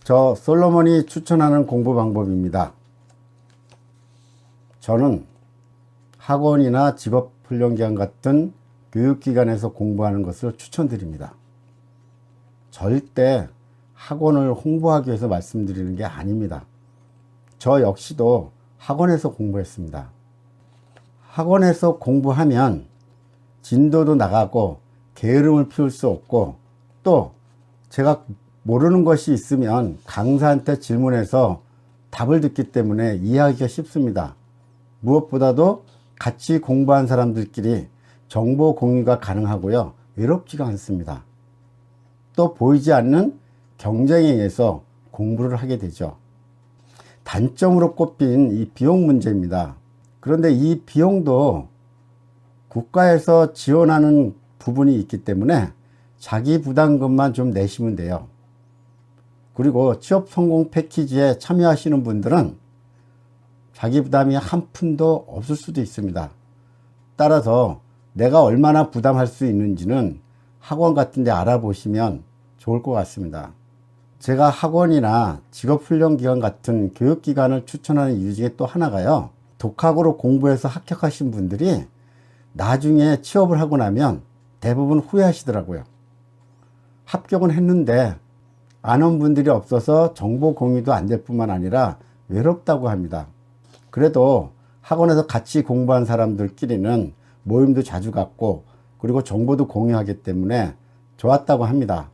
저 솔로몬이 추천하는 공부 방법입니다. 저는 학원이나 직업훈련기관 같은 교육기관에서 공부하는 것을 추천드립니다. 절대 학원을 홍보하기 위해서 말씀드리는 게 아닙니다. 저 역시도 학원에서 공부했습니다. 학원에서 공부하면 진도도 나가고 게으름을 피울 수 없고, 또 제가 모르는 것이 있으면 강사한테 질문해서 답을 듣기 때문에 이해하기가 쉽습니다. 무엇보다도 같이 공부한 사람들끼리 정보 공유가 가능하고요. 외롭지가 않습니다. 또 보이지 않는 경쟁에 의해서 공부를 하게 되죠. 단점으로 꼽힌 이 비용 문제입니다. 그런데 이 비용도 국가에서 지원하는 부분이 있기 때문에 자기 부담금만 좀 내시면 돼요. 그리고 취업 성공 패키지에 참여하시는 분들은 자기 부담이 한 푼도 없을 수도 있습니다. 따라서 내가 얼마나 부담할 수 있는지는 학원 같은 데 알아보시면 좋을 것 같습니다. 제가 학원이나 직업훈련기관 같은 교육기관을 추천하는 이유 중에 또 하나가요. 독학으로 공부해서 합격하신 분들이 나중에 취업을 하고 나면 대부분 후회하시더라고요. 합격은 했는데 아는 분들이 없어서 정보 공유도 안 될 뿐만 아니라 외롭다고 합니다. 그래도 학원에서 같이 공부한 사람들끼리는 모임도 자주 갖고 그리고 정보도 공유하기 때문에 좋았다고 합니다.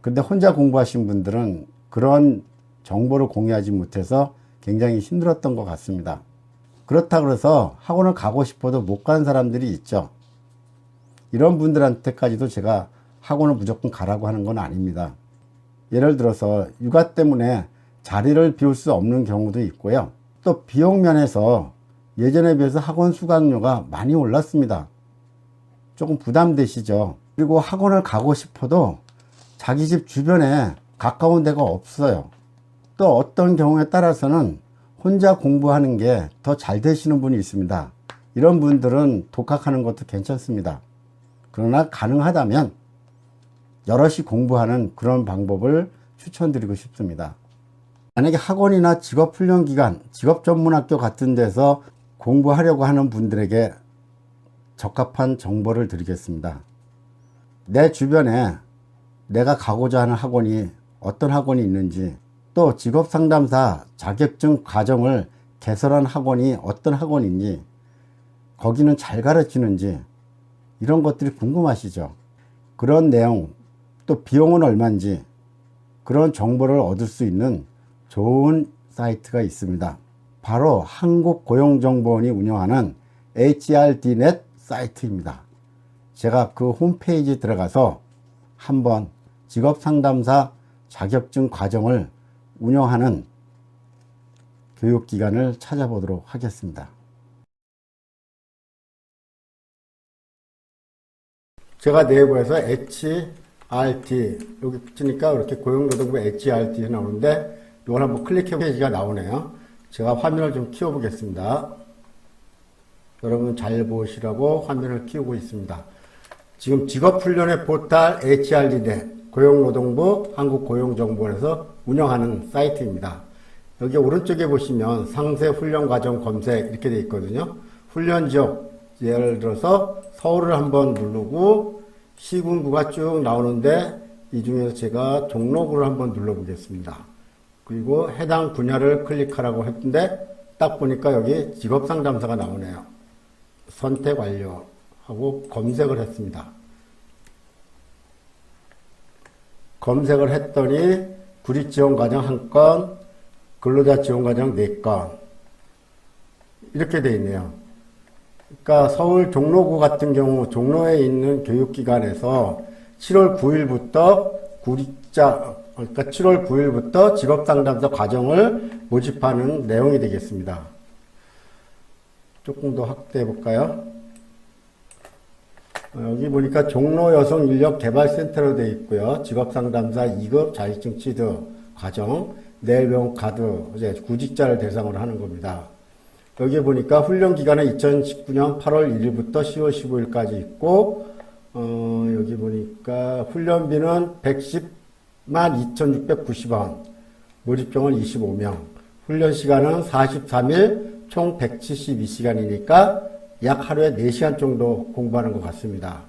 근데 혼자 공부하신 분들은 그런 정보를 공유하지 못해서 굉장히 힘들었던 것 같습니다. 그렇다고 해서 학원을 가고 싶어도 못 가는 사람들이 있죠. 이런 분들한테까지도 제가 학원을 무조건 가라고 하는 건 아닙니다. 예를 들어서 육아 때문에 자리를 비울 수 없는 경우도 있고요. 또 비용 면에서 예전에 비해서 학원 수강료가 많이 올랐습니다. 조금 부담되시죠. 그리고 학원을 가고 싶어도 자기 집 주변에 가까운 데가 없어요. 또 어떤 경우에 따라서는 혼자 공부하는 게 더 잘 되시는 분이 있습니다. 이런 분들은 독학하는 것도 괜찮습니다. 그러나 가능하다면 여럿이 공부하는 그런 방법을 추천드리고 싶습니다. 만약에 학원이나 직업훈련기관, 직업전문학교 같은 데서 공부하려고 하는 분들에게 적합한 정보를 드리겠습니다. 내 주변에 내가 가고자 하는 학원이 어떤 학원이 있는지, 또 직업상담사 자격증 과정을 개설한 학원이 어떤 학원인지, 거기는 잘 가르치는지, 이런 것들이 궁금하시죠? 그런 내용, 또 비용은 얼마인지 그런 정보를 얻을 수 있는 좋은 사이트가 있습니다. 바로 한국고용정보원이 운영하는 HRDnet 사이트입니다. 제가 그 홈페이지에 들어가서 한번 직업상담사 자격증 과정을 운영하는 교육기관을 찾아보도록 하겠습니다. 제가 네이버에서 HRD 여기 붙이니까 이렇게 고용노동부 HRD 나오는데 이걸 한번 클릭해 페이지가 나오네요. 제가 화면을 좀 키워 보겠습니다. 여러분 잘 보시라고 화면을 키우고 있습니다. 지금 직업훈련의 포탈 HRDnet 고용노동부 한국고용정보원에서 운영하는 사이트입니다. 여기 오른쪽에 보시면 상세 훈련과정 검색 이렇게 되어 있거든요. 훈련지역 예를 들어서 서울을 한번 누르고 시군구가 쭉 나오는데 이 중에서 제가 종로구를 한번 눌러보겠습니다. 그리고 해당 분야를 클릭하라고 했는데 딱 보니까 여기 직업상담사가 나오네요. 선택 완료하고 검색을 했습니다. 검색을 했더니 구직지원과정 1건, 근로자 지원과정 4건 이렇게 돼 있네요. 그러니까 서울 종로구 같은 경우 종로에 있는 교육기관에서 7월 9일부터 그러니까 7월 9일부터 직업상담사 과정을 모집하는 내용이 되겠습니다. 조금 더 확대해 볼까요? 여기 보니까 종로 여성인력개발센터로 되어 있고요. 직업상담사 2급 자격증 취득 과정, 내일병 카드, 이제 구직자를 대상으로 하는 겁니다. 여기 보니까 훈련기간은 2019년 8월 1일부터 10월 15일까지 있고, 여기 보니까 훈련비는 110만 2,690원, 모집정원 25명, 훈련 시간은 43일, 총 172시간이니까 약 하루에 4시간 정도 공부하는 것 같습니다.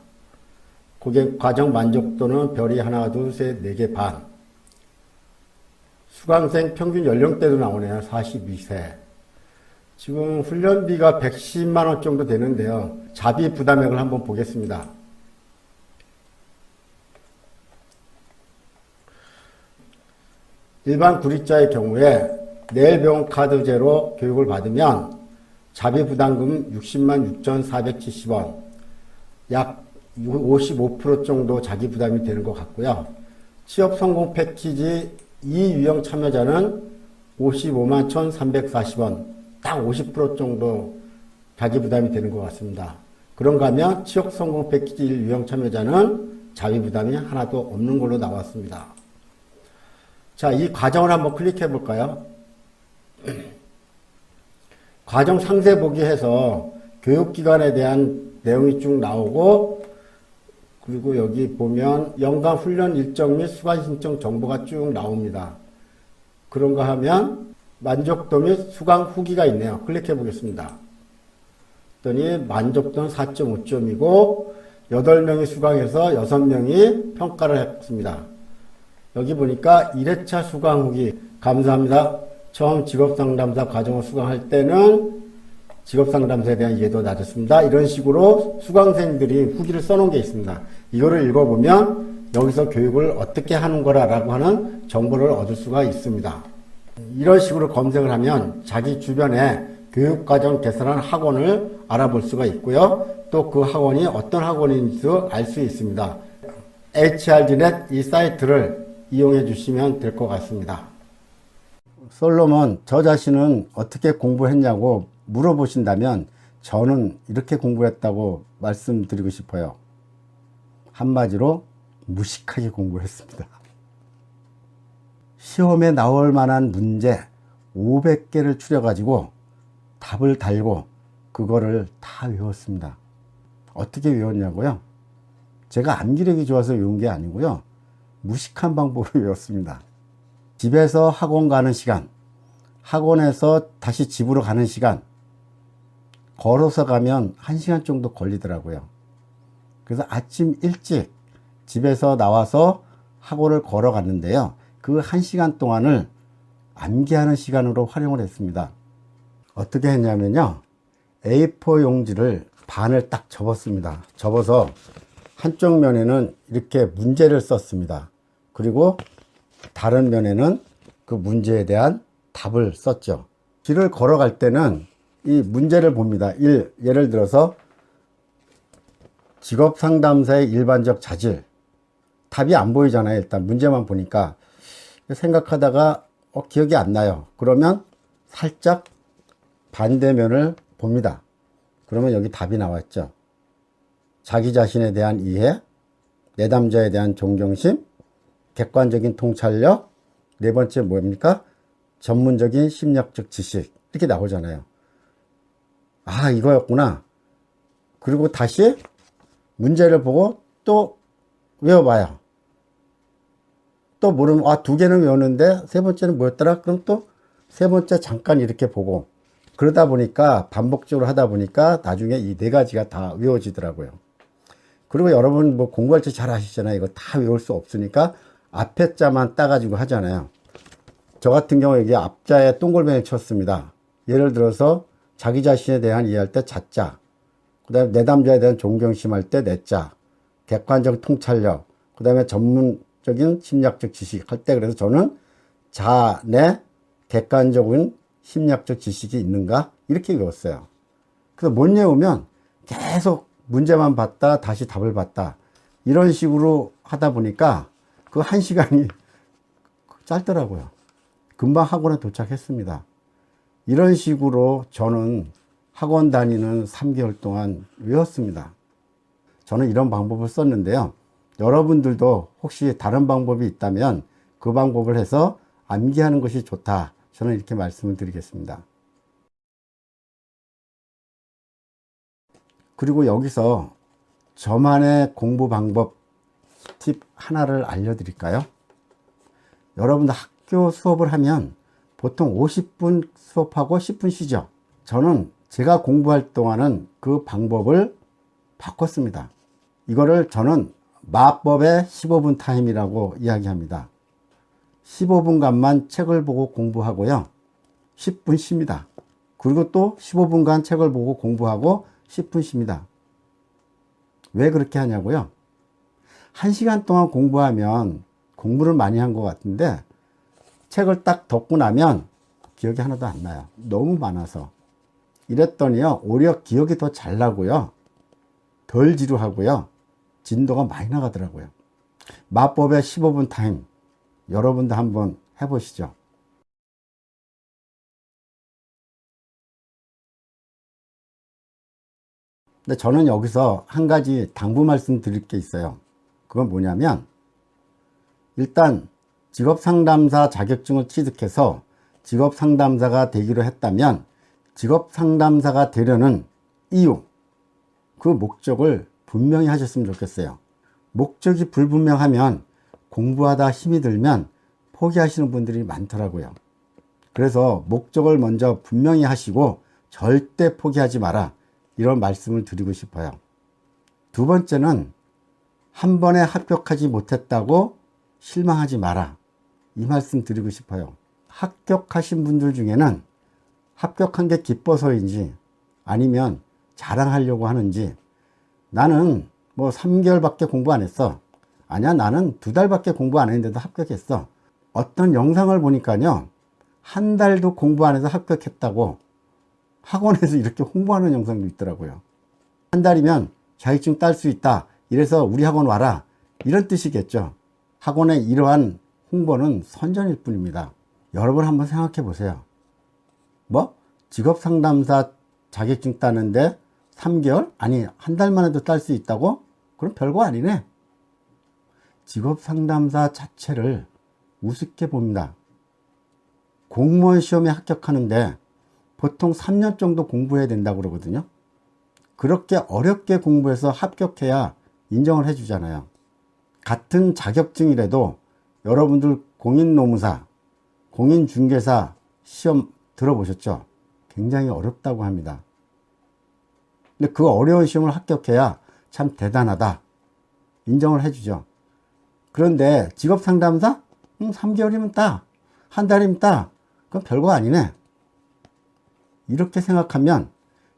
고객 과정 만족도는 별이 하나, 둘, 셋, 4개 반. 수강생 평균 연령대도 나오네요. 42세. 지금 훈련비가 110만 원 정도 되는데요. 자비 부담액을 한번 보겠습니다. 일반 구리자의 경우에 내일병원 카드제로 교육을 받으면 자비 부담금 60만 6,470원, 약 55% 정도 자기 부담이 되는 것 같고요. 취업 성공 패키지 2유형 참여자는 55만 1,340원, 딱 50% 정도 자기 부담이 되는 것 같습니다. 그런가 하면 취업 성공 패키지 1유형 참여자는 자비 부담이 하나도 없는 걸로 나왔습니다. 자, 이 과정을 한번 클릭해 볼까요? 과정 상세 보기 해서 교육기관에 대한 내용이 쭉 나오고, 그리고 여기 보면 연간 훈련 일정 및 수강 신청 정보가 쭉 나옵니다. 그런가 하면 만족도 및 수강 후기가 있네요. 클릭해 보겠습니다. 그랬더니 만족도는 4.5점이고 8명이 수강해서 6명이 평가를 했습니다. 여기 보니까 1회차 수강 후기 감사합니다. 처음 직업상담사 과정을 수강할 때는 직업상담사에 대한 이해도 낮았습니다. 이런 식으로 수강생들이 후기를 써놓은 게 있습니다. 이거를 읽어보면 여기서 교육을 어떻게 하는 거라고 하는 정보를 얻을 수가 있습니다. 이런 식으로 검색을 하면 자기 주변에 교육과정 개설한 학원을 알아볼 수가 있고요. 또 그 학원이 어떤 학원인지도 알 수 있습니다. HRDnet 이 사이트를 이용해 주시면 될 것 같습니다. 솔로몬, 저 자신은 어떻게 공부했냐고 물어보신다면 저는 이렇게 공부했다고 말씀드리고 싶어요. 한마디로 무식하게 공부했습니다. 시험에 나올 만한 문제 500개를 추려가지고 답을 달고 그거를 다 외웠습니다. 어떻게 외웠냐고요? 제가 암기력이 좋아서 외운 게 아니고요. 무식한 방법으로 외웠습니다. 집에서 학원 가는 시간, 학원에서 다시 집으로 가는 시간, 걸어서 가면 1시간 정도 걸리더라고요. 그래서 아침 일찍 집에서 나와서 학원을 걸어갔는데요. 그 1시간 동안을 암기하는 시간으로 활용을 했습니다. 어떻게 했냐면요. A4 용지를 반을 딱 접었습니다. 접어서 한쪽 면에는 이렇게 문제를 썼습니다. 그리고 다른 면에는 그 문제에 대한 답을 썼죠. 길을 걸어갈 때는 이 문제를 봅니다. 예를 들어서 직업상담사의 일반적 자질. 답이 안 보이잖아요. 일단 문제만 보니까. 생각하다가 기억이 안 나요. 그러면 살짝 반대면을 봅니다. 그러면 여기 답이 나왔죠. 자기 자신에 대한 이해, 내담자에 대한 존경심, 객관적인 통찰력, 네 번째 뭡니까? 전문적인 심리학적 지식. 이렇게 나오잖아요. 아, 이거였구나. 그리고 다시 문제를 보고 또 외워봐요. 또 모르면, 아, 2개는 외웠는데 세 번째는 뭐였더라? 그럼 또 세 번째 잠깐 이렇게 보고 그러다 보니까 반복적으로 하다 보니까 나중에 이 4가지가 다 외워지더라고요. 그리고 여러분 뭐 공부할 때 잘 아시잖아요. 이거 다 외울 수 없으니까 앞에 자만 따가지고 하잖아요. 저 같은 경우 여기 앞자에 동글뱅이 쳤습니다. 예를 들어서 자기 자신에 대한 이해할 때 자자, 그 다음에 내담자에 대한 존경심 할 때 내자, 객관적 통찰력, 그 다음에 전문적인 심리학적 지식 할 때 그래서 저는 자, 내 객관적인 심리학적 지식이 있는가? 이렇게 외웠어요. 그래서 못 외우면 계속 문제만 봤다, 다시 답을 봤다. 이런 식으로 하다 보니까 그 1시간이 짧더라고요. 금방 학원에 도착했습니다. 이런 식으로 저는 학원 다니는 3개월 동안 외웠습니다. 저는 이런 방법을 썼는데요. 여러분들도 혹시 다른 방법이 있다면 그 방법을 해서 암기하는 것이 좋다. 저는 이렇게 말씀을 드리겠습니다. 그리고 여기서 저만의 공부 방법 팁 하나를 알려드릴까요? 여러분들 학교 수업을 하면 보통 50분 수업하고 10분 쉬죠. 저는 제가 공부할 동안은 그 방법을 바꿨습니다. 이거를 저는 마법의 15분 타임이라고 이야기합니다. 15분간만 책을 보고 공부하고요. 10분 쉽니다. 그리고 또 15분간 책을 보고 공부하고 10분 쉽니다. 왜 그렇게 하냐고요? 1시간 동안 공부하면 공부를 많이 한 것 같은데 책을 딱 덮고 나면 기억이 하나도 안 나요. 너무 많아서. 이랬더니요, 오히려 기억이 더 잘 나고요. 덜 지루하고요. 진도가 많이 나가더라고요. 마법의 15분 타임. 여러분도 한번 해보시죠. 근데 저는 여기서 한 가지 당부 말씀 드릴 게 있어요. 그건 뭐냐면, 일단 직업상담사 자격증을 취득해서 직업상담사가 되기로 했다면 직업상담사가 되려는 이유, 그 목적을 분명히 하셨으면 좋겠어요. 목적이 불분명하면 공부하다 힘이 들면 포기하시는 분들이 많더라고요. 그래서 목적을 먼저 분명히 하시고 절대 포기하지 마라, 이런 말씀을 드리고 싶어요. 두 번째는 한 번에 합격하지 못했다고 실망하지 마라, 이 말씀 드리고 싶어요. 합격하신 분들 중에는 합격한 게 기뻐서인지 아니면 자랑하려고 하는지, 나는 뭐 3개월밖에 공부 안 했어, 아니야 나는 2달밖에 공부 안 했는데도 합격했어. 어떤 영상을 보니까요, 한 달도 공부 안 해서 합격했다고 학원에서 이렇게 홍보하는 영상도 있더라고요. 한 달이면 자격증 딸 수 있다, 이래서 우리 학원 와라, 이런 뜻이겠죠. 학원의 이러한 홍보는 선전일 뿐입니다. 여러분 한번 생각해 보세요. 뭐? 직업상담사 자격증 따는데 3개월? 아니 한 달만 해도 딸 수 있다고? 그럼 별거 아니네. 직업상담사 자체를 우습게 봅니다. 공무원 시험에 합격하는데 보통 3년 정도 공부해야 된다고 그러거든요. 그렇게 어렵게 공부해서 합격해야 인정을 해주잖아요. 같은 자격증이라도 여러분들 공인노무사, 공인중개사 시험 들어보셨죠? 굉장히 어렵다고 합니다. 근데 그 어려운 시험을 합격해야 참 대단하다, 인정을 해주죠. 그런데 직업상담사? 3개월이면 따, 한 달이면 따, 그건 별거 아니네. 이렇게 생각하면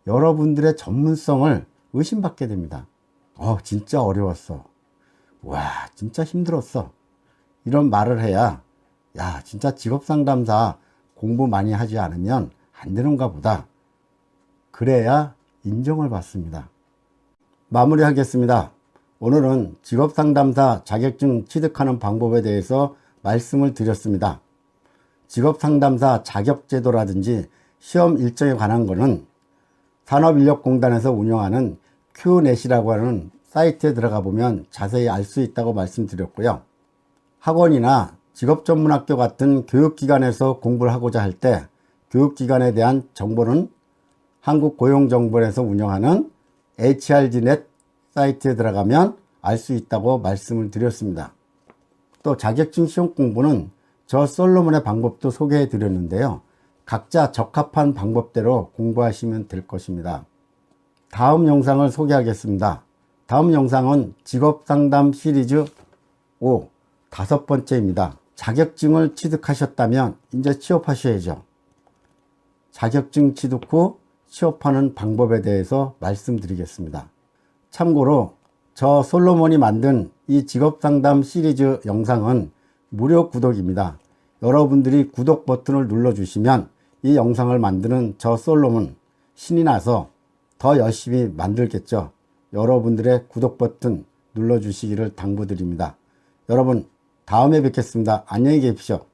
여러분들의 전문성을 의심받게 됩니다. 진짜 어려웠어. 와, 진짜 힘들었어. 이런 말을 해야, 야, 진짜 직업상담사 공부 많이 하지 않으면 안 되는가 보다. 그래야 인정을 받습니다. 마무리하겠습니다. 오늘은 직업상담사 자격증 취득하는 방법에 대해서 말씀을 드렸습니다. 직업상담사 자격제도라든지 시험 일정에 관한 거는 산업인력공단에서 운영하는 큐넷이라고 하는 사이트에 들어가 보면 자세히 알 수 있다고 말씀드렸고요. 학원이나 직업전문학교 같은 교육기관에서 공부를 하고자 할 때 교육기관에 대한 정보는 한국고용정보원에서 운영하는 HRDnet 사이트에 들어가면 알 수 있다고 말씀을 드렸습니다. 또 자격증 시험 공부는 저 솔로몬의 방법도 소개해 드렸는데요. 각자 적합한 방법대로 공부하시면 될 것입니다. 다음 영상을 소개하겠습니다. 다음 영상은 직업상담 시리즈 5 5번째입니다. 자격증을 취득하셨다면 이제 취업하셔야죠. 자격증 취득 후 취업하는 방법에 대해서 말씀드리겠습니다. 참고로 저 솔로몬이 만든 이 직업상담 시리즈 영상은 무료 구독입니다. 여러분들이 구독 버튼을 눌러주시면 이 영상을 만드는 저 솔로몬 신이 나서 더 열심히 만들겠죠. 여러분들의 구독 버튼 눌러주시기를 당부드립니다. 여러분 다음에 뵙겠습니다. 안녕히 계십시오.